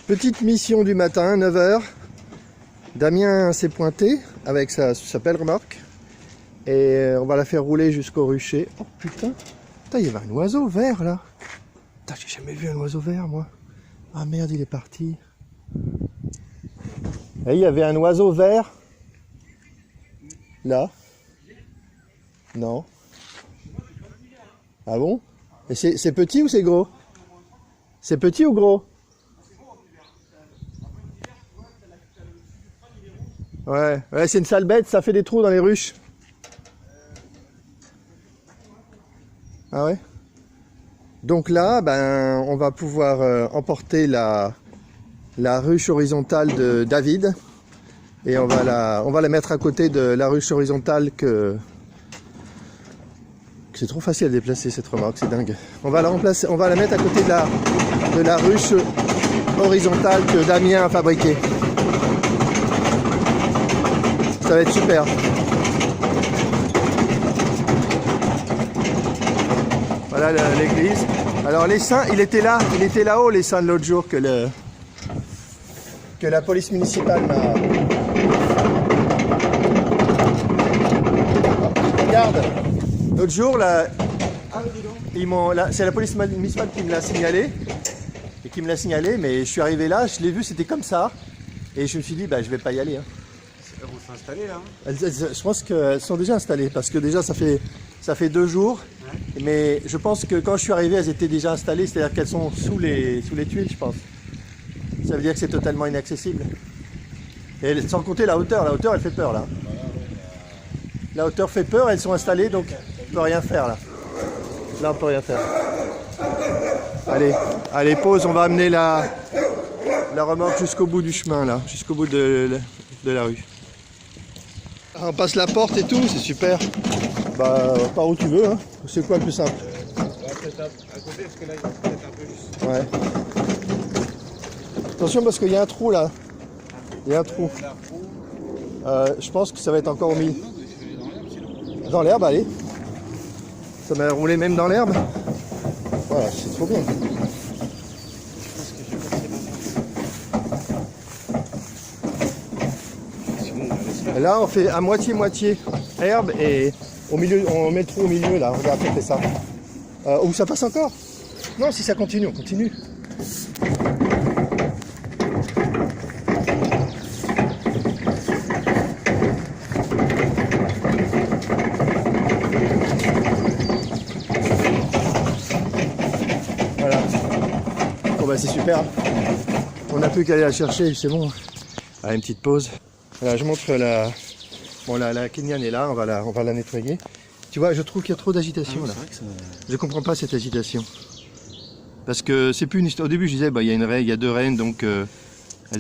Petite mission du matin, 9 h. Damien s'est pointé avec sa belle remorque. Et on va la faire rouler jusqu'au rucher. Oh putain, putain, il y avait un oiseau vert là. Putain, j'ai jamais vu un oiseau vert moi. Ah merde, il est parti. Et il y avait un oiseau vert. Là. Non. Ah bon? Et c'est petit ou c'est gros? C'est petit ou gros? Ouais, ouais, c'est une sale bête, ça fait des trous dans les ruches. Ah ouais? Donc là, ben, on va pouvoir emporter la ruche horizontale de David. Et on va la mettre à côté de la ruche horizontale que c'est trop facile à déplacer cette remorque, c'est dingue. On va la remplacer, on va la mettre à côté de la ruche horizontale que Damien a fabriquée. Ça va être super. Voilà l'église. Alors les saints, il était là-haut les saints de l'autre jour que la police municipale m'a... Regarde, l'autre jour là, c'est la police municipale qui me l'a signalé mais je suis arrivé là, je l'ai vu, c'était comme ça et je me suis dit bah je vais pas y aller. Hein. Vous sont installées là hein? Je pense qu'elles sont déjà installées parce que déjà ça fait 2 jours. Ouais. Mais je pense que quand je suis arrivé, elles étaient déjà installées, c'est-à-dire qu'elles sont sous les tuiles, je pense. Ça veut dire que c'est totalement inaccessible. Et sans compter la hauteur elle fait peur là. La hauteur fait peur, elles sont installées donc on peut rien faire là. Là on peut rien faire. Allez pause, on va amener la remorque jusqu'au bout du chemin là, jusqu'au bout de la rue. On passe la porte et tout, c'est super. Bah par où tu veux, hein. C'est quoi le plus simple? Peut-être à côté parce que là il va peut-être un peu juste. Ouais. Attention parce qu'il y a un trou là. Il y a un trou. Je pense que ça va être encore au milieu. Dans l'herbe, allez. Ça m'a roulé même dans l'herbe. Voilà, c'est trop bien. Là, on fait à moitié herbe et au milieu, on met le trou au milieu là. Regarde, on fait ça. Où ça passe encore? Non, si ça continue, on continue. Voilà. Bon bah c'est super. On n'a plus qu'à aller la chercher, c'est bon. Allez, une petite pause. Voilà, je montre la... Bon, la Kenyane est là, on va la nettoyer. Tu vois, je trouve qu'il y a trop d'agitation là. Ça... Je comprends pas cette agitation. Parce que c'est plus une histoire... Au début, je disais, bah, il y a 2 reines, donc elles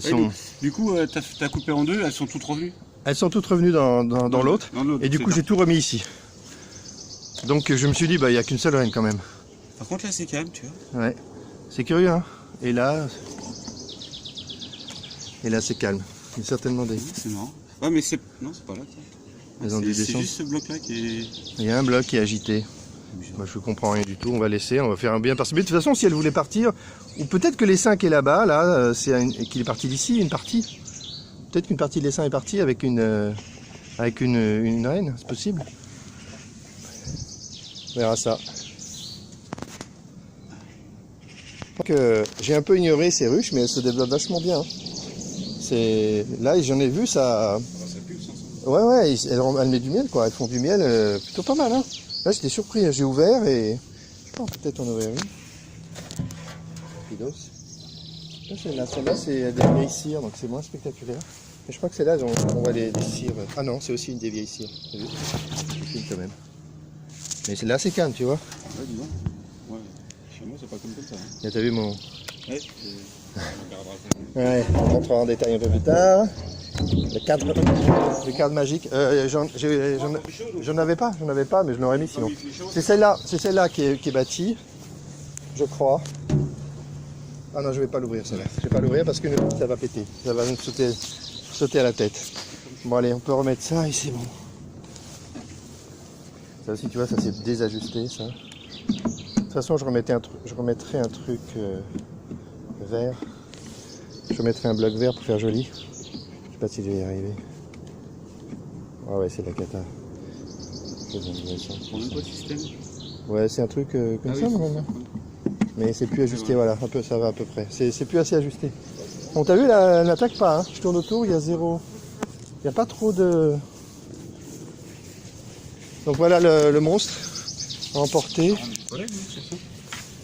sont... Du coup, t'as coupé en 2, elles sont toutes revenues? Elles sont toutes revenues dans l'autre. Et du coup, j'ai tout remis ici. Donc, je me suis dit, bah, il n'y a qu'une seule reine quand même. Par contre, là, c'est calme, tu vois. Ouais. C'est curieux, hein. Et là, c'est calme. Il y a certainement des... C'est marrant. Ouais, mais c'est... Non, c'est pas là, ça. C'est juste ce bloc-là qui est... Il y a un bloc qui est agité. Moi, je comprends rien du tout. On va laisser, on va faire un bien perceber. De toute façon, si elle voulait partir, ou peut-être que l'essaim qui est là-bas, là, qu'il est parti d'ici, une partie. Peut-être qu'une partie de l'essaim est partie avec une reine, c'est possible. On verra ça. Donc, j'ai un peu ignoré ces ruches, mais elles se développent vachement bien. Là, j'en ai vu, ça... Ouais, elles mettent du miel, quoi. Elles font du miel plutôt pas mal, hein. Là, j'étais surpris, j'ai ouvert et... Je pense peut-être en ouvrir une. Celle-là, c'est des vieilles cires, donc c'est moins spectaculaire. Mais je crois que celle-là, on voit des cires... Ah non, c'est aussi une des vieilles cires. C'est fine quand même. Mais celle-là, c'est calme, tu vois. Ouais, dis donc. Ouais, chez moi, c'est pas comme ça. Hein. Et t'as vu mon... Ouais, ouais, on montrera en détail un peu plus tard. Le cadre magique. J'en avais pas, mais je l'aurais mis sinon. C'est celle-là qui est bâtie, je crois. Ah non, je vais pas l'ouvrir celle-là. Je vais pas l'ouvrir parce que ça va péter. Ça va me sauter à la tête. Bon allez, on peut remettre ça et c'est bon. Ça aussi, tu vois, ça s'est désajusté, ça. De toute façon, je remettrai un truc vert. Je mettrai un bloc vert pour faire joli. Je sais pas si je vais y arriver. Ah ouais, c'est la cata. On a quoi de système? Ouais, c'est un truc comme ça, normalement. Mais c'est plus ajusté, voilà, un peu, ça va à peu près. C'est plus assez ajusté. Bon, t'as vu, elle n'attaque pas, hein. Je tourne autour, il y a zéro. Il n'y a pas trop de... Donc voilà le monstre à emporter.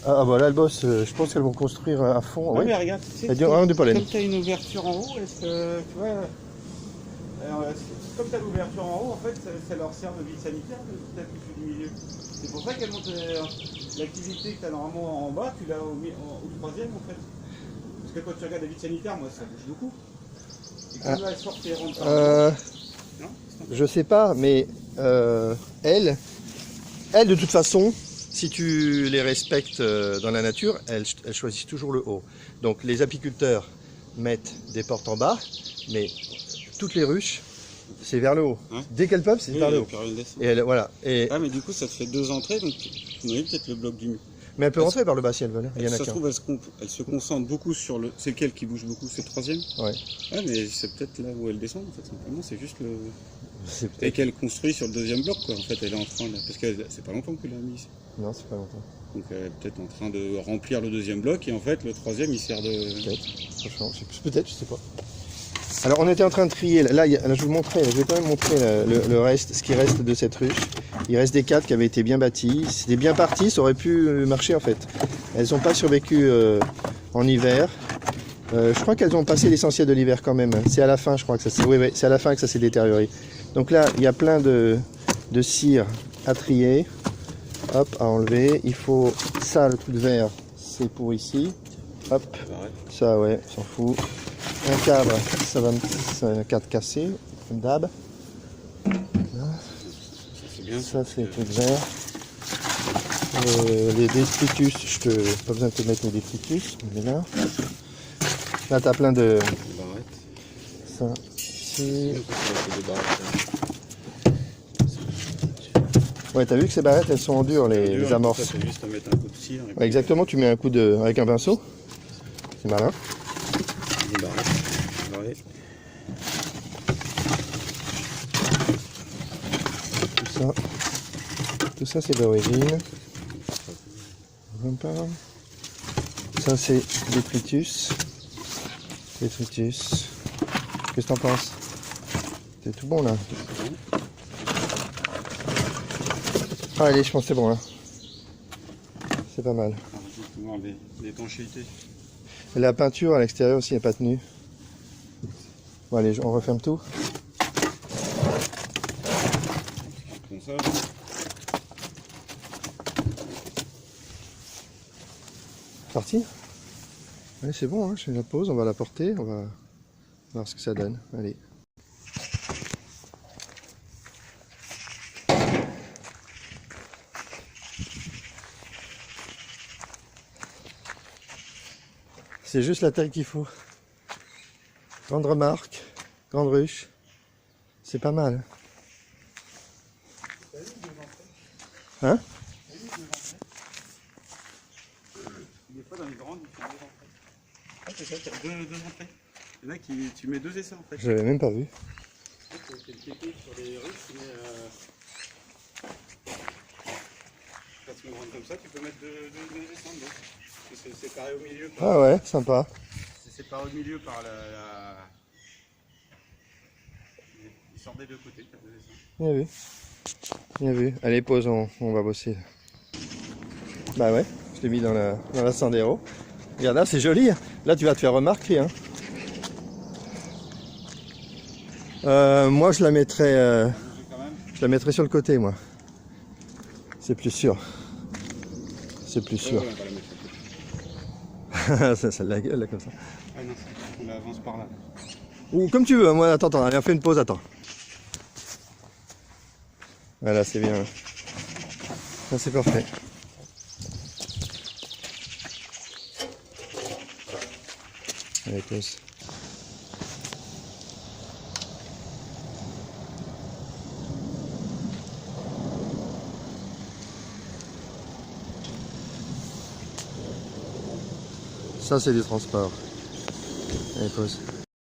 Ah bah là, le boss, je pense qu'elles vont construire à fond. Ah ouais. mais regarde, tu sais, Comme tu as une ouverture en haut, est-ce que tu vois, comme tu as l'ouverture en haut, en fait, ça leur sert de vide sanitaire de t'appuyer du milieu. C'est pour ça qu'elle monte l'activité que tu as normalement en bas, tu l'as au troisième en fait. Parce que quand tu regardes la vide sanitaire, moi ça bouge beaucoup. Et quand là, elle sort et rentre par non, je sais pas, mais elles, de toute façon, si tu les respectes dans la nature, elles choisissent toujours le haut. Donc les apiculteurs mettent des portes en bas, mais toutes les ruches, c'est vers le haut. Ouais. Dès qu'elles peuvent, c'est vers le haut. Et elle, voilà. Et... Ah mais du coup ça te fait 2 entrées, donc vous voyez peut-être le bloc du mur. Mais elle peut rentrer par le bas si elle veut. Il y en a ça se trouve, elle se concentre beaucoup sur le... C'est lequel qui bouge beaucoup? C'est le troisième? Ouais. Ah mais c'est peut-être là où elle descend en fait, simplement, c'est juste le... Et qu'elle construit sur le deuxième bloc quoi, en fait elle est en train de... Parce que c'est pas longtemps que tu l'as mis ici. Non, c'est pas longtemps. Donc elle est peut-être en train de remplir le deuxième bloc et en fait le troisième il sert de... Peut-être, franchement, peut-être, je sais pas. Alors on était en train de trier, là je vous montrais, je vais quand même montrer le reste, ce qui reste de cette ruche. Il reste des cadres qui avaient été bien bâtis, c'était bien parti, ça aurait pu marcher en fait. Elles n'ont pas survécu en hiver. Je crois qu'elles ont passé l'essentiel de l'hiver quand même. C'est à la fin, je crois que ça, oui, c'est à la fin que ça s'est détérioré. Donc là, il y a plein de cire à trier, hop, à enlever. Il faut ça, le truc vert, c'est pour ici. Hop, ça ouais, on s'en fout. Un cadre, c'est un cadre cassé, comme d'hab. Ça c'est le truc vert. Les détritus, pas besoin de te mettre les détritus, mais là. Là t'as plein de... Ça, ici. Ouais, t'as vu que ces barrettes, elles sont en dur, les amorces. C'est juste à mettre un coup de cire. Ouais, exactement, tu mets un coup avec un pinceau. C'est malin. Tout ça c'est d'origine. Ça c'est détritus. Qu'est-ce que t'en penses? C'est tout bon là. Ah allez, je pense que c'est bon là. C'est pas mal. L'étanchéité. La peinture à l'extérieur aussi n'est pas tenue. Bon allez, on referme tout. Parti. Allez, c'est bon, hein, je fais la pause, on va la porter, on va voir ce que ça donne. Allez. C'est juste la taille qu'il faut. Grande remarque, grande ruche. C'est pas mal. Hein? Des fois dans les grandes, ils font 2 entrées. Ah c'est ça, tu as 2 entrées. Il y en a qui tu mets 2 essais en fait. Je l'avais même pas vu. C'est le kéké sur les ruches, mais quand tu me rentres comme ça, tu peux mettre 2 essais en deux. C'est séparé au milieu. Ah ouais, sympa. C'est séparé au milieu par la... Ils sortent des deux côtés, tu as 2 essais. Bien vu. Bien vu. Allez, pause, on va bosser. Bah ouais, je l'ai mis dans la Sandero. Regarde là, c'est joli. Là, tu vas te faire remarquer. Hein. Moi, je la mettrais sur le côté, moi. C'est plus sûr. C'est plus sûr. Ça a la gueule, là, comme ça. Ah non, on avance par là. Ou comme tu veux, moi, attends, allez, on fait une pause, attends. Voilà, c'est bien. Là, c'est parfait. Allez, pause. Ça, c'est du transport. Allez, pause.